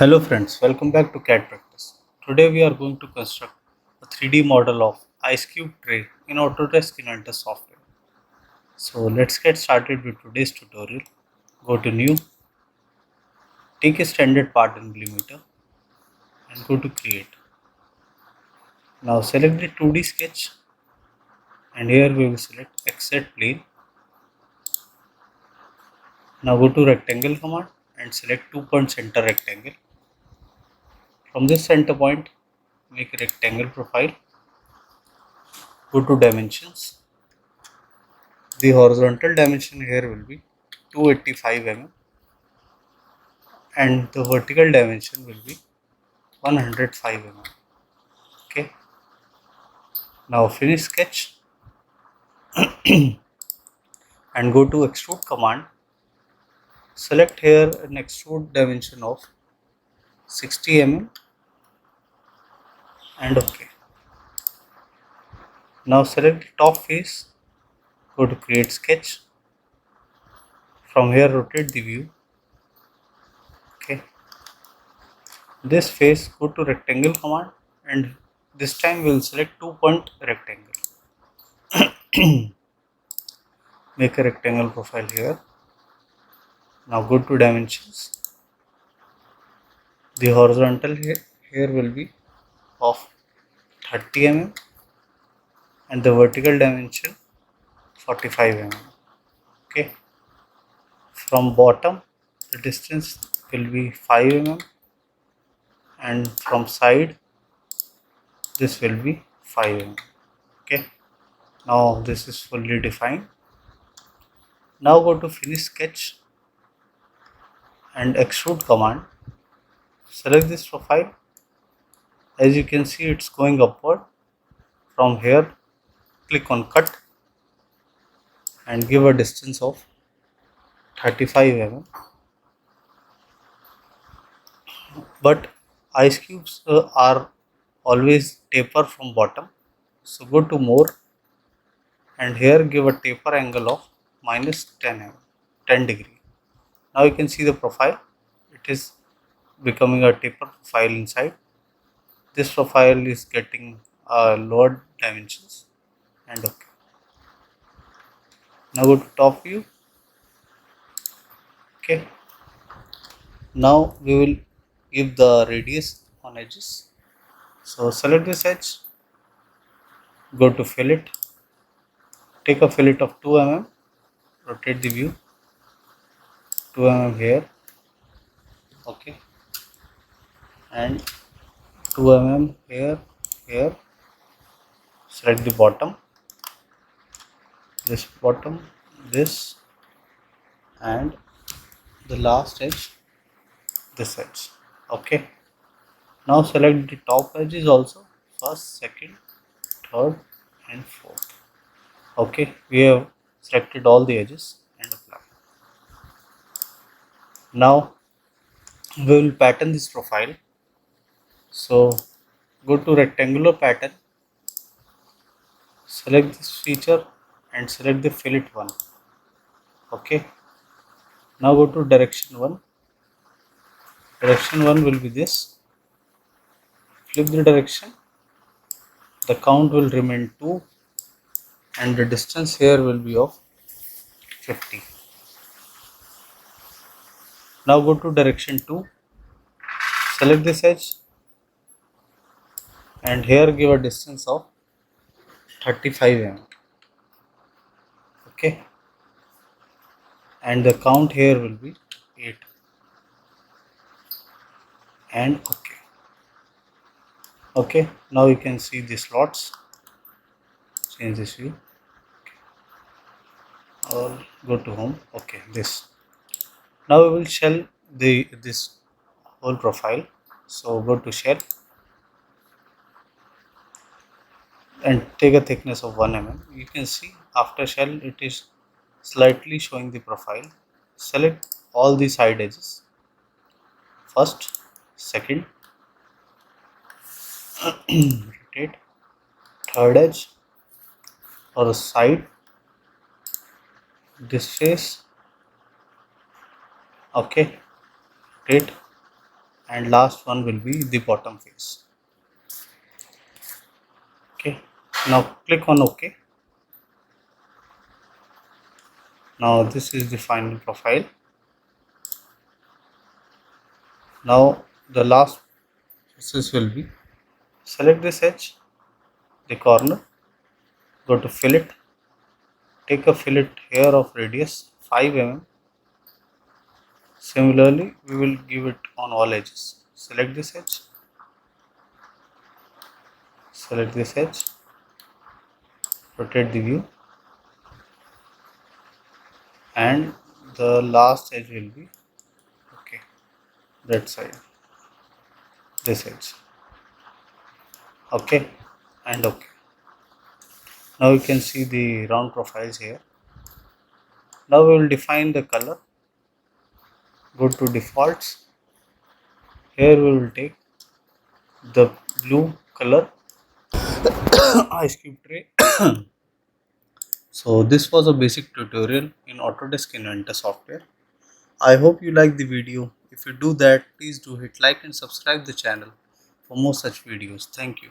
Hello friends, welcome back to CAD Practice. Today we are going to construct a 3D model of ice cube tray in Autodesk Inventor software. So let's get started with today's tutorial. Go to New, take a standard part in millimeter and go to Create. Now select the 2D sketch and here we will select Exit Plane. Now go to Rectangle command and select 2-point center rectangle. From this center point, make a rectangle profile. Go to Dimensions. The horizontal dimension here will be 285 mm and the vertical dimension will be 105 mm. Okay. Now finish sketch and go to extrude command. Select here an extrude dimension of 60 mm and OK. Now select the top face. Go to create sketch. From here rotate the view. Okay. This face, go to rectangle command and this time we will select 2-point rectangle. Make a rectangle profile here. Now go to dimensions. The horizontal here will be of 30 mm and the vertical dimension 45 mm. Okay. From bottom the distance will be 5 mm and from side this will be 5 mm. Okay. Now this is fully defined. Now go to finish sketch and extrude command. Select this profile. As you can see, it's going upward. From here click on cut and give a distance of 35 mm. But ice cubes are always taper from bottom, so go to more and here give a taper angle of minus 10 degree. Now you can see the profile, it is becoming a taper profile inside. This profile is getting lower dimensions and OK. Now go to top view. Okay. Now we will give the radius on edges. So select this edge, go to fillet, take a fillet of 2 mm, rotate the view 2 mm here, okay, and 2 mm here. Select the bottom, this and the last edge, this edge. Okay. Now select the top edges also, first, second, third and fourth. Okay, we have selected all the edges and apply. Now we will pattern this profile. So go to rectangular pattern, select this feature and select the fillet one. Okay. Now go to direction 1. Direction 1 will be this. Flip the direction. The count will remain 2 and the distance here will be of 50. Now go to direction 2. Select this edge and here give a distance of 35 mm. Okay. And the count here will be 8 and OK. Okay, now you can see the slots. Change this view, okay. Or go to home. Okay, this. Now we will shell this whole profile. So go to shell and take a thickness of 1 mm. You can see after shell it is slightly showing the profile. Select all the side edges, first, second, rotate, third edge or a side, this face, okay, rotate and last one will be the bottom face. Okay, now click on OK. Now this is the final profile. Now the last process will be select this edge, the corner, go to fillet, take a fillet here of radius 5 mm. Similarly, we will give it on all edges. Select this edge, select this edge, rotate the view, and the last edge will be okay, that side, this edge, okay, and okay. Now you can see the round profiles here. Now we will define the color. Go to defaults. Here we will take the blue color ice cube tray. So this was a basic tutorial in Autodesk Inventor software. I hope you like the video. If you do that, please do hit like and subscribe the channel for more such videos. Thank you.